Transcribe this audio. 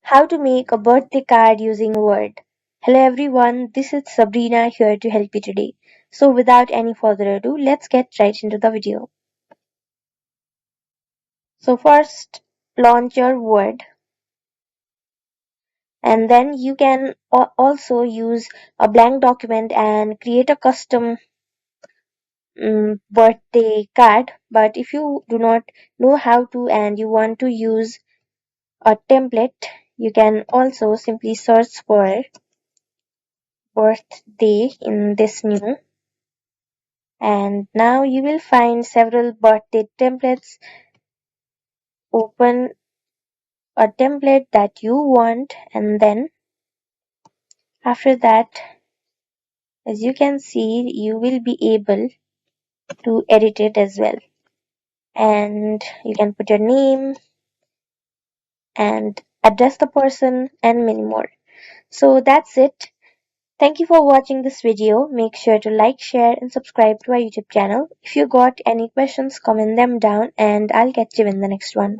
How to make a birthday card using Word. Hello everyone, this is Sabrina here to help you today. So without any further ado, let's get right into the video. So first, launch your Word, and then you can also use a blank document and create a custom birthday card. But if you do not know how to and you want to use a template, you can also simply search for birthday in this new, and now you will find several birthday templates. Open a template that you want, and then after that, as you can see, you will be able to edit it as well, and you can put your name and address the person and many more. So that's it. Thank you for watching this video. Make sure to like, share and subscribe to our YouTube channel. If you got any questions, comment them down and I'll catch you in the next one.